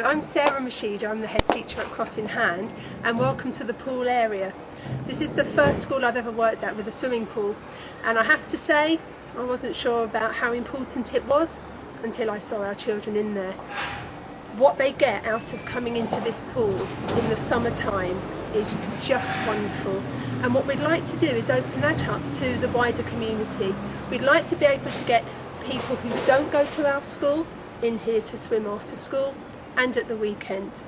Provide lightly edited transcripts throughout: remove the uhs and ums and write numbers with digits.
So I'm Sarah Mashida, I'm the head teacher at Cross in Hand, and welcome to the pool area. This is the first school I've ever worked at with a swimming pool, and I have to say I wasn't sure about how important it was until I saw our children in there. What they get out of coming into this pool in the summertime is just wonderful, and what we'd like to do is open that up to the wider community. We'd like to be able to get people who don't go to our school in here to swim after school and at the weekends.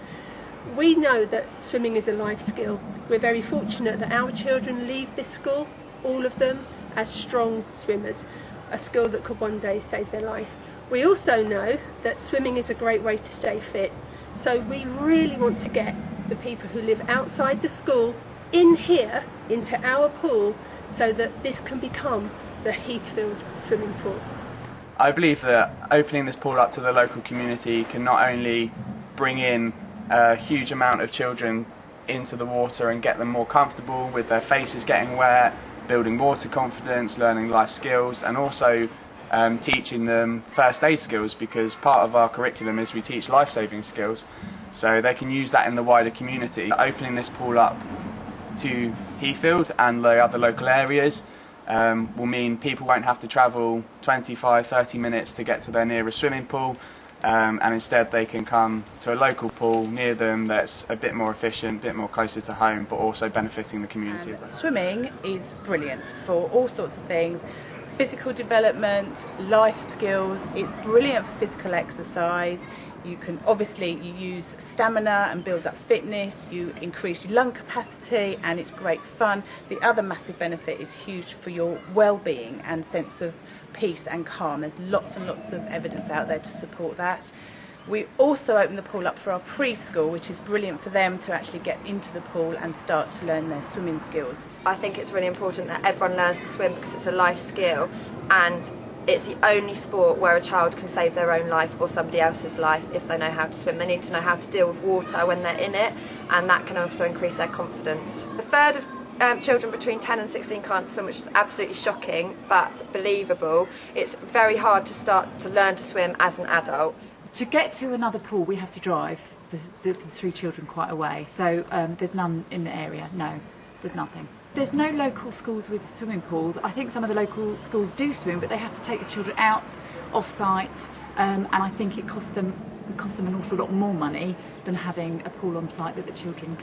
We know that swimming is a life skill. We're very fortunate that our children leave this school, all of them, as strong swimmers, a skill that could one day save their life. We also know that swimming is a great way to stay fit, so we really want to get the people who live outside the school in here into our pool so that this can become the Heathfield swimming pool. I believe that opening this pool up to the local community can not only bring in a huge amount of children into the water and get them more comfortable with their faces getting wet, building water confidence, learning life skills, and also teaching them first aid skills, because part of our curriculum is we teach life-saving skills, so they can use that in the wider community. Opening this pool up to Heathfield and the other local areas will mean people won't have to travel 25-30 minutes to get to their nearest swimming pool, and instead they can come to a local pool near them that's a bit more efficient, a bit more closer to home, but also benefiting the community as a whole. Swimming is brilliant for all sorts of things. Physical development, life skills, it's brilliant for physical exercise. You can obviously use stamina and build up fitness, you increase your lung capacity, and it's great fun. The other massive benefit is huge for your well-being and sense of peace and calm. There's lots and lots of evidence out there to support that. We also open the pool up for our preschool, which is brilliant for them to actually get into the pool and start to learn their swimming skills. I think it's really important that everyone learns to swim because it's a life skill, and it's the only sport where a child can save their own life or somebody else's life if they know how to swim. They need to know how to deal with water when they're in it, and that can also increase their confidence. A third of children between 10 and 16 can't swim, which is absolutely shocking but believable. It's very hard to start to learn to swim as an adult. To get to another pool, we have to drive the three children quite a way. So there's none in the area. No, there's nothing. There's no local schools with swimming pools. I think some of the local schools do swim, but they have to take the children out off-site, and I think it costs them an awful lot more money than having a pool on site that the children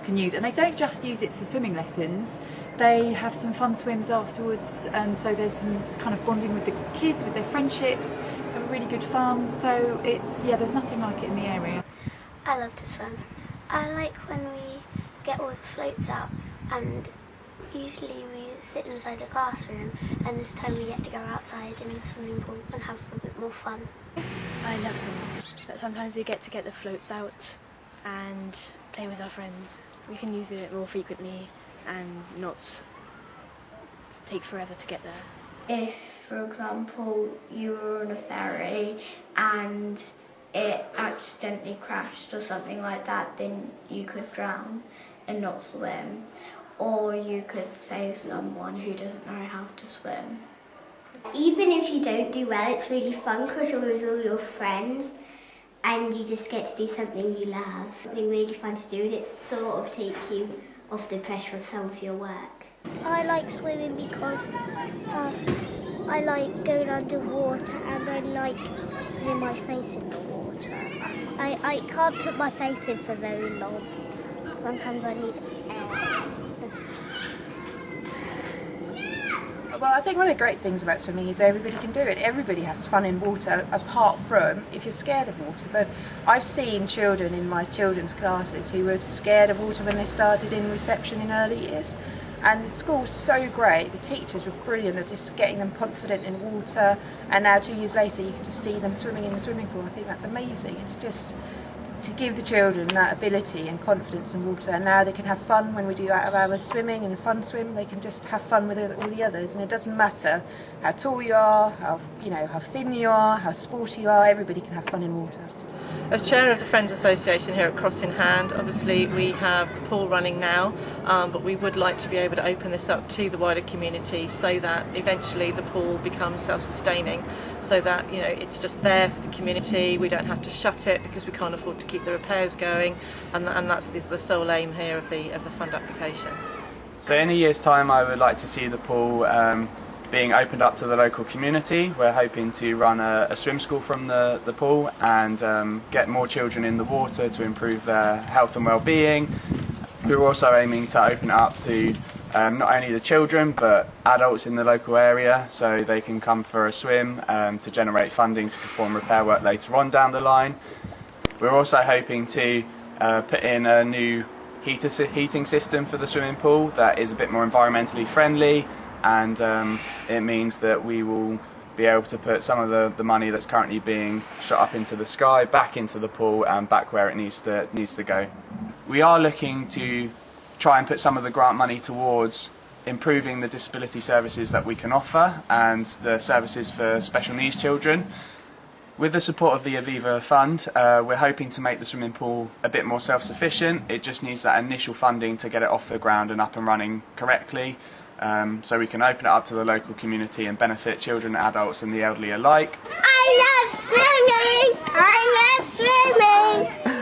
can use. And they don't just use it for swimming lessons. They have some fun swims afterwards, and so there's some kind of bonding with the kids, with their friendships, have really good fun. So it's, yeah, there's nothing like it in the area. I love to swim. I like when we get all the floats out, and usually we sit inside the classroom, and this time we get to go outside in the swimming pool and have a bit more fun. I love swimming, but sometimes we get to get the floats out and play with our friends. We can use it more frequently and not take forever to get there. If, for example, you were on a ferry and it accidentally crashed or something like that, then you could drown and not swim. Or you could save someone who doesn't know how to swim. Even if you don't do well, it's really fun because you're with all your friends and you just get to do something you love. Something really fun to do, and it sort of takes you off the pressure of some of your work. I like swimming because I like going underwater, and I like putting my face in the water. I can't put my face in for very long. Sometimes I need air. Well, I think one of the great things about swimming is everybody can do it. Everybody has fun in water, apart from if you're scared of water. But I've seen children in my children's classes who were scared of water when they started in reception in early years. And the school was so great, the teachers were brilliant at just getting them confident in water, and now 2 years later you can just see them swimming in the swimming pool. I think that's amazing. It's just to give the children that ability and confidence in water, and now they can have fun when we do out of hours swimming and a fun swim. They can just have fun with all the others, and it doesn't matter how tall you are, how thin you are, how sporty you are. Everybody can have fun in water. As chair of the Friends Association here at Cross in Hand, obviously we have the pool running now, but we would like to be able to open this up to the wider community so that eventually the pool becomes self-sustaining, so that it's just there for the community. We don't have to shut it because we can't afford to keep the repairs going, and that's the sole aim here of the fund application. So in a year's time I would like to see the pool being opened up to the local community. We're hoping to run a swim school from the pool and get more children in the water to improve their health and well-being. We're also aiming to open it up to not only the children but adults in the local area, so they can come for a swim to generate funding to perform repair work later on down the line. We're also hoping to put in a new heating system for the swimming pool that is a bit more environmentally friendly, and it means that we will be able to put some of the money that's currently being shot up into the sky back into the pool and back where it needs to go. We are looking to try and put some of the grant money towards improving the disability services that we can offer and the services for special needs children. With the support of the Aviva fund, we're hoping to make the swimming pool a bit more self-sufficient. It just needs that initial funding to get it off the ground and up and running correctly, so we can open it up to the local community and benefit children, adults and the elderly alike. I love swimming! I love swimming!